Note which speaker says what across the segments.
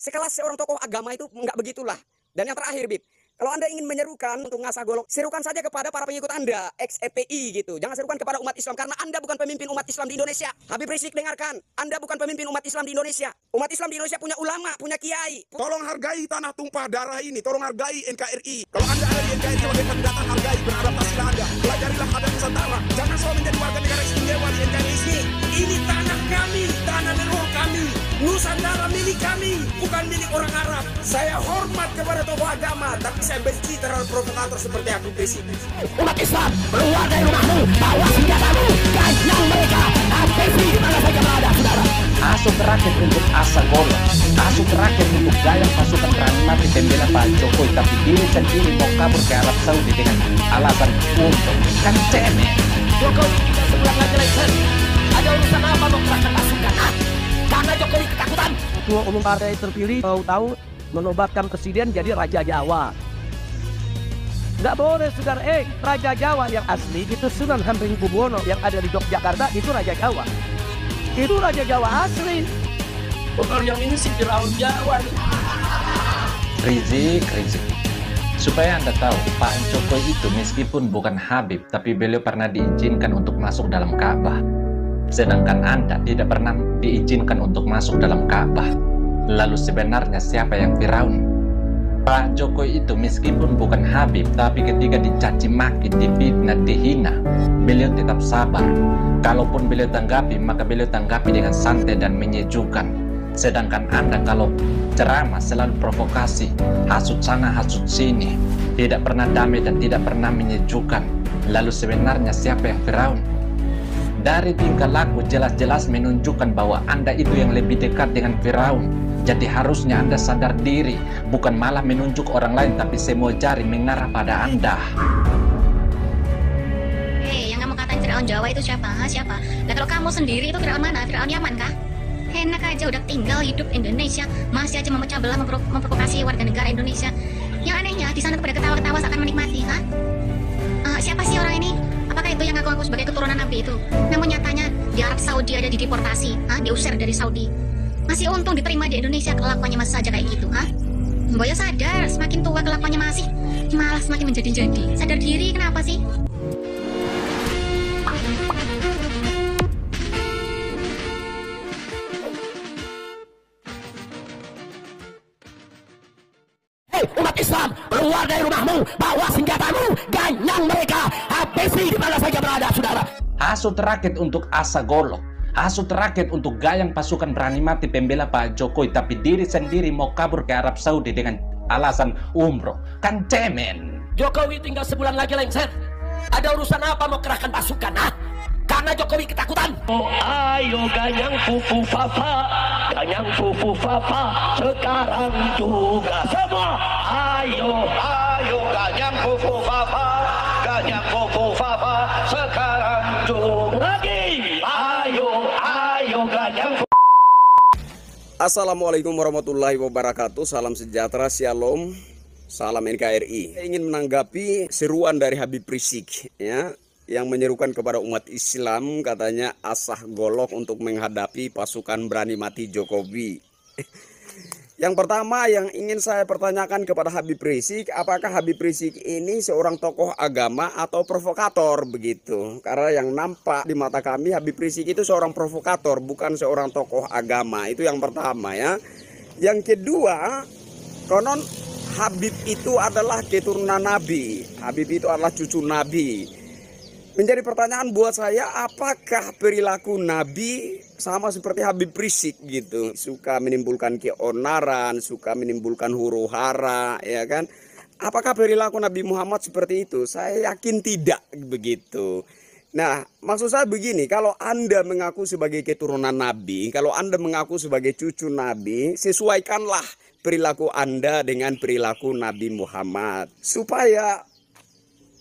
Speaker 1: sekelas seorang tokoh agama itu enggak begitulah. Dan yang terakhir, Bib, kalau Anda ingin menyerukan untuk ngasah golok, serukan saja kepada para pengikut Anda, ex-FPI gitu. Jangan serukan kepada umat Islam, karena Anda bukan pemimpin umat Islam di Indonesia. Habib Rizik, dengarkan, Anda bukan pemimpin umat Islam di Indonesia. Umat Islam di Indonesia punya ulama, punya kiai.
Speaker 2: Tolong hargai tanah tumpah darah ini, tolong hargai NKRI. Kalau Anda ada di NKRI sebagai pendatang, hargai, beradaptasilah Anda. Pelajarilah adat Nusantara. Jangan selalu menjadi warga negara istimewa di NKRI ini. Ini tanah kami, tanah leluhur kami. Nusantara milik kami, bukan milik orang Arab. Saya hormat kepada tokoh agama, tapi saya benci terhadap provokator seperti Habib Rizik.
Speaker 3: Umat Islam, keluar dari rumahmu, bawa senjatamu, ganyang mereka, habisi di mana saja berada, saudara.
Speaker 4: Asuh rakyat untuk asa golok, asuh rakyat untuk gayang pasukan berani mati pembela Pak Jokowi, tapi diri sendiri mau kabur ke Arab Saudi dengan alasan untung. Kan cemen.
Speaker 3: Jokowi tidak sebulan lagi lengser. Ada urusan apa mau kerahkan pasukan? Karena Jokowi ketakutan.
Speaker 5: Ketua umum partai terpilih tahu-tahu menobatkan presiden jadi Raja Jawa. Nggak boleh, saudara. Raja Jawa yang asli itu Sunan Hamengkubuwono yang ada di Yogyakarta, itu Raja Jawa. Itu Raja Jawa asli.
Speaker 3: Orang yang ini si Firaun Jawa.
Speaker 4: Rizik. Supaya Anda tahu, Pak Jokowi itu meskipun bukan Habib, tapi beliau pernah diizinkan untuk masuk dalam Ka'bah. Sedangkan Anda tidak pernah diizinkan untuk masuk dalam Ka'bah. Lalu sebenarnya siapa yang Firaun? Pak Jokowi itu meskipun bukan Habib, tapi ketika dicaci maki, difitnah, dihina, beliau tetap sabar. Kalaupun beliau tanggapi, maka beliau tanggapi dengan santai dan menyejukkan. Sedangkan Anda kalau ceramah selalu provokasi, hasut sana, hasut sini, tidak pernah damai dan tidak pernah menyejukkan. Lalu sebenarnya siapa yang Firaun? Dari tingkah laku jelas-jelas menunjukkan bahwa Anda itu yang lebih dekat dengan Firaun. Jadi harusnya Anda sadar diri, bukan malah menunjuk orang lain, tapi semua jari mengarah pada Anda.
Speaker 6: Yang kamu katain Firaun Jawa itu siapa? Siapa? Nah kalau kamu sendiri itu Firaun mana? Firaun Yaman kah? Enak aja udah tinggal hidup Indonesia, masih aja memecah belah, memprovokasi warga negara Indonesia. Yang anehnya di sana pada ketawa-ketawa seakan menikmati, siapa sih orang ini? Apakah itu yang ngaku-ngaku sebagai keturunan Nabi itu? Namun nyatanya di Arab Saudi aja dideportasi, diusir dari Saudi. Masih untung diterima di Indonesia, kelakuannya masih saja kayak gitu, Boyo sadar, semakin tua kelakuannya masih malah semakin menjadi-jadi. Sadar diri, kenapa sih?
Speaker 3: Umat Islam, keluar dari rumahmu, bawa senjatamu, ganyang mereka, habisi di mana saja berada, saudara.
Speaker 4: Hasut rakyat untuk asa golok, hasut rakyat untuk gayang pasukan berani mati pembela Pak Jokowi, tapi diri sendiri mau kabur ke Arab Saudi dengan alasan umroh. Kan cemen.
Speaker 3: Jokowi tinggal sebulan lagi lengser. Ada urusan apa mau kerahkan pasukan? Karena Jokowi ketakutan. Oh ayo ganyang fufu papa, ganyang fufu papa, sekarang juga semua. Ayo ganyang fufu papa, ganyang fufu papa, sekarang juga lagi. Ayo ganyang.
Speaker 1: Assalamualaikum warahmatullahi wabarakatuh. Salam sejahtera, shalom, salam NKRI. Saya ingin menanggapi seruan dari Habib Rizik, yang menyerukan kepada umat Islam, katanya asah golok untuk menghadapi pasukan berani mati Jokowi. Yang pertama yang ingin saya pertanyakan kepada Habib Rizik, apakah Habib Rizik ini seorang tokoh agama atau provokator begitu? Karena yang nampak di mata kami Habib Rizik itu seorang provokator, bukan seorang tokoh agama. Itu yang pertama ya. Yang kedua, konon Habib itu adalah keturunan Nabi. Habib itu adalah cucu Nabi. Menjadi pertanyaan buat saya, apakah perilaku Nabi sama seperti Habib Rizik gitu? Suka menimbulkan keonaran, suka menimbulkan huru hara, ya kan? Apakah perilaku Nabi Muhammad seperti itu? Saya yakin tidak begitu. Nah, maksud saya begini, kalau Anda mengaku sebagai keturunan Nabi, kalau Anda mengaku sebagai cucu Nabi, sesuaikanlah perilaku Anda dengan perilaku Nabi Muhammad. Supaya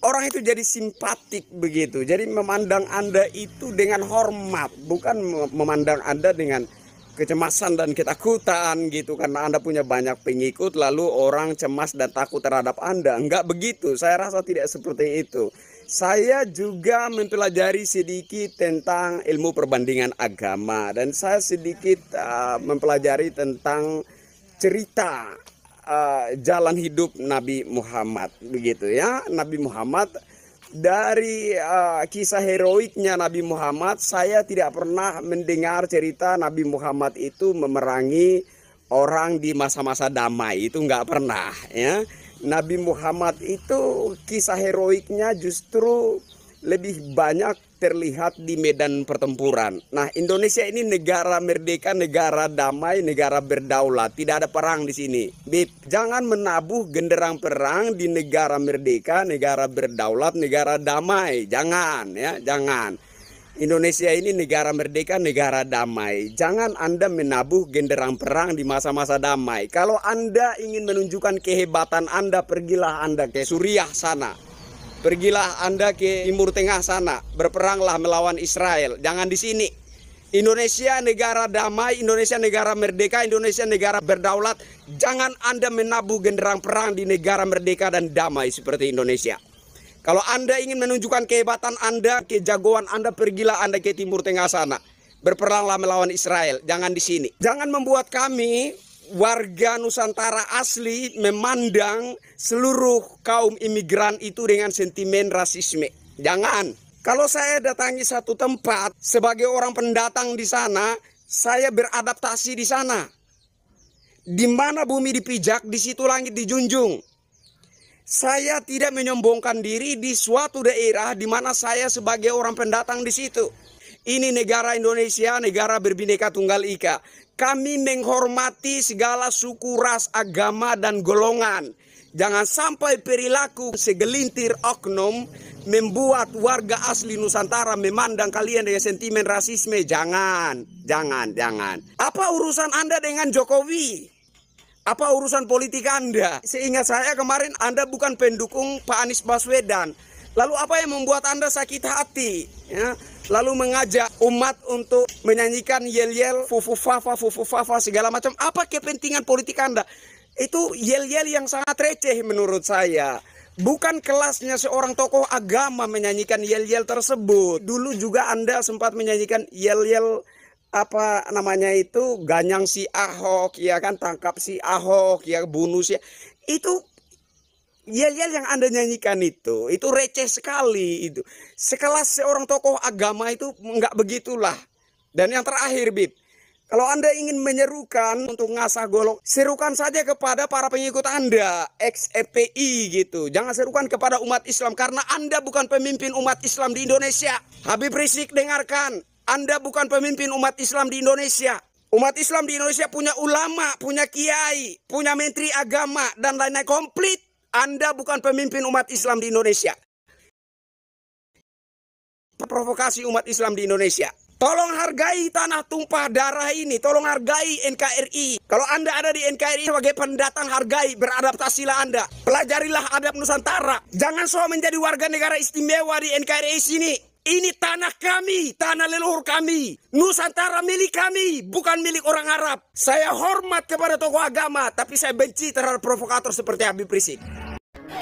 Speaker 1: orang itu jadi simpatik begitu. Jadi memandang Anda itu dengan hormat, bukan memandang Anda dengan kecemasan dan ketakutan gitu. Karena Anda punya banyak pengikut lalu orang cemas dan takut terhadap Anda. Enggak begitu, saya rasa tidak seperti itu. Saya juga mempelajari sedikit tentang ilmu perbandingan agama. Dan saya sedikit mempelajari tentang cerita jalan hidup Nabi Muhammad, begitu ya. Nabi Muhammad, dari kisah heroiknya Nabi Muhammad, saya tidak pernah mendengar cerita Nabi Muhammad itu memerangi orang di masa-masa damai, itu nggak pernah ya. Nabi Muhammad itu kisah heroiknya justru lebih banyak terlihat di medan pertempuran. Nah, Indonesia ini negara merdeka, negara damai, negara berdaulat. Tidak ada perang di sini. Bib, jangan menabuh genderang perang di negara merdeka, negara berdaulat, negara damai. Jangan ya, jangan. Indonesia ini negara merdeka, negara damai. Jangan Anda menabuh genderang perang di masa-masa damai. Kalau Anda ingin menunjukkan kehebatan Anda, pergilah Anda ke Suriah sana. Pergilah Anda ke Timur Tengah sana, berperanglah melawan Israel. Jangan di sini. Indonesia negara damai, Indonesia negara merdeka, Indonesia negara berdaulat. Jangan Anda menabuh genderang perang di negara merdeka dan damai seperti Indonesia. Kalau Anda ingin menunjukkan kehebatan Anda, kejagoan Anda, pergilah Anda ke Timur Tengah sana. Berperanglah melawan Israel. Jangan di sini. Jangan membuat kami warga Nusantara asli memandang seluruh kaum imigran itu dengan sentimen rasisme. Jangan. Kalau saya datangi satu tempat sebagai orang pendatang di sana, saya beradaptasi di sana. Di mana bumi dipijak, di situ langit dijunjung. Saya tidak menyombongkan diri di suatu daerah di mana saya sebagai orang pendatang di situ. Ini negara Indonesia, negara berbineka tunggal ika. Kami menghormati segala suku, ras, agama, dan golongan. Jangan sampai perilaku segelintir oknum membuat warga asli Nusantara memandang kalian dengan sentimen rasisme. Jangan, jangan, jangan. Apa urusan Anda dengan Jokowi? Apa urusan politik Anda? Seingat saya kemarin Anda bukan pendukung Pak Anies Baswedan. Lalu apa yang membuat Anda sakit hati? Ya? Lalu mengajak umat untuk menyanyikan yel-yel, fufu-fafa segala macam. Apa kepentingan politik Anda? Itu yel-yel yang sangat receh menurut saya. Bukan kelasnya seorang tokoh agama menyanyikan yel-yel tersebut. Dulu juga Anda sempat menyanyikan yel-yel apa namanya itu, ganyang si Ahok, ya kan, tangkap si Ahok, ya bunuh si. Itu yel-yel yang Anda nyanyikan itu receh sekali itu. Sekelas seorang tokoh agama itu enggak begitulah. Dan yang terakhir, Bib, kalau Anda ingin menyerukan untuk ngasah golok, serukan saja kepada para pengikut Anda, ex-FPI gitu. Jangan serukan kepada umat Islam karena Anda bukan pemimpin umat Islam di Indonesia. Habib Rizik, dengarkan, Anda bukan pemimpin umat Islam di Indonesia. Umat Islam di Indonesia punya ulama, punya kiai, punya menteri agama, dan lain-lain komplit. Anda bukan pemimpin umat Islam di Indonesia. Provokasi umat Islam di Indonesia. Tolong hargai tanah tumpah darah ini. Tolong hargai NKRI. Kalau Anda ada di NKRI sebagai pendatang, hargai, beradaptasilah Anda. Pelajarilah adab Nusantara. Jangan soal menjadi warga negara istimewa di NKRI sini. Ini tanah kami, tanah leluhur kami. Nusantara milik kami, bukan milik orang Arab. Saya hormat kepada tokoh agama, tapi saya benci terhadap provokator seperti Habib Rizik.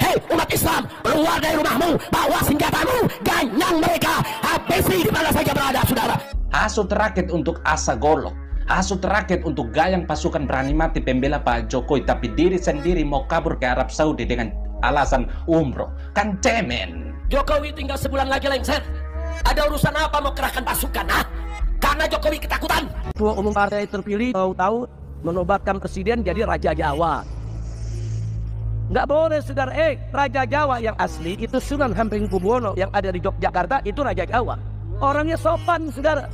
Speaker 3: Hei umat Islam, keluar dari rumahmu, bawa senjatamu, ganyang mereka, habisi di mana saja berada, saudara.
Speaker 4: Hasut rakyat untuk asa golok, hasut rakyat untuk gayang pasukan berani mati pembela Pak Jokowi, tapi diri sendiri mau kabur ke Arab Saudi dengan alasan umroh. Kan cemen.
Speaker 3: Jokowi tinggal sebulan lagi lengser. Ada urusan apa mau kerahkan pasukan, ah? Karena Jokowi ketakutan.
Speaker 5: Ketua umum partai terpilih tahu-tahu menobatkan presiden jadi Raja Jawa. Nggak boleh, saudara. Raja Jawa yang asli itu Sunan Hamengkubuwono yang ada di Yogyakarta, itu Raja Jawa. Orangnya sopan, saudara.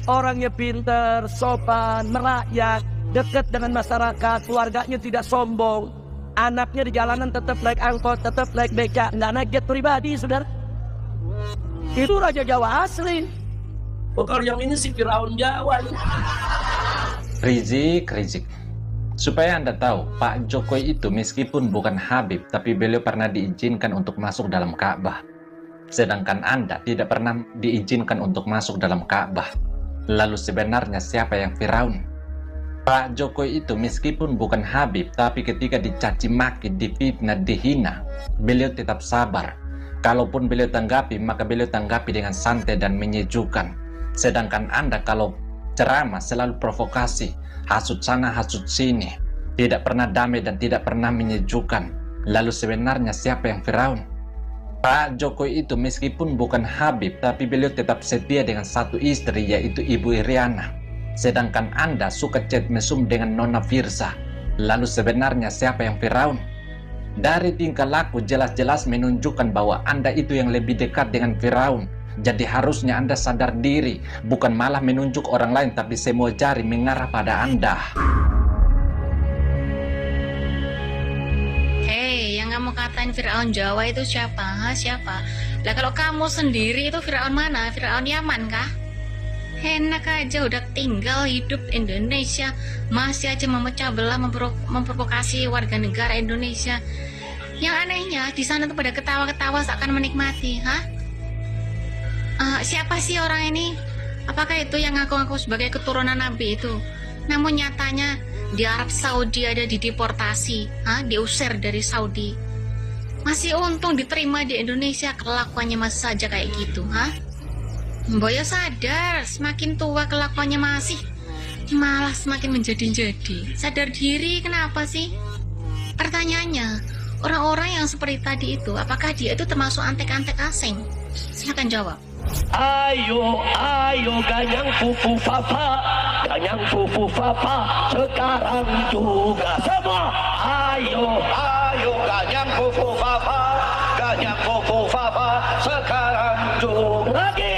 Speaker 5: Orangnya pinter, sopan, merakyat, dekat dengan masyarakat, keluarganya tidak sombong. Anaknya di jalanan tetap naik angkot, tetap naik beca, nggak naik jet pribadi, saudara. Itu Raja Jawa asli.
Speaker 3: Bukan yang ini si Firaun Jawa.
Speaker 4: Rizik. Supaya Anda tahu, Pak Jokowi itu meskipun bukan Habib, tapi beliau pernah diizinkan untuk masuk dalam Ka'bah. Sedangkan Anda tidak pernah diizinkan untuk masuk dalam Ka'bah. Lalu sebenarnya siapa yang Firaun? Pak Jokowi itu meskipun bukan Habib, tapi ketika dicaci maki, difitnah, dihina, beliau tetap sabar. Kalaupun beliau tanggapi, maka beliau tanggapi dengan santai dan menyejukkan. Sedangkan Anda kalau ceramah selalu provokasi, hasut sana, hasut sini. Tidak pernah damai dan tidak pernah menyejukkan. Lalu sebenarnya siapa yang Firaun? Pak Jokowi itu meskipun bukan Habib, tapi beliau tetap setia dengan satu istri, yaitu Ibu Iriana. Sedangkan Anda suka chat mesum dengan Nona Firsa. Lalu sebenarnya siapa yang Firaun? Dari tingkah laku jelas-jelas menunjukkan bahwa Anda itu yang lebih dekat dengan Firaun. Jadi harusnya Anda sadar diri, bukan malah menunjuk orang lain, tapi semua jari mengarah pada Anda.
Speaker 6: Yang kamu katain Firaun Jawa itu siapa? Siapa? Lah kalau kamu sendiri itu Firaun mana? Firaun Yaman kah? Enak aja udah tinggal hidup Indonesia, masih aja memecah belah, memprovokasi warga negara Indonesia. Yang anehnya di sana tuh pada ketawa-ketawa seakan menikmati, siapa sih orang ini? Apakah itu yang ngaku-ngaku sebagai keturunan Nabi itu? Namun nyatanya di Arab Saudi ada dideportasi, diusir dari Saudi. Masih untung diterima di Indonesia, kelakuannya masih saja kayak gitu, Boyo sadar, semakin tua kelakuannya masih malah semakin menjadi-jadi. Sadar diri kenapa sih? Pertanyaannya, orang-orang yang seperti tadi itu, apakah dia itu termasuk antek-antek asing? Silakan jawab.
Speaker 3: Ayo, ayo ganyang fufu papa, ganyang fufu papa, sekarang juga semua. Ayo, ayo ganyang fufu papa, sekarang juga lagi.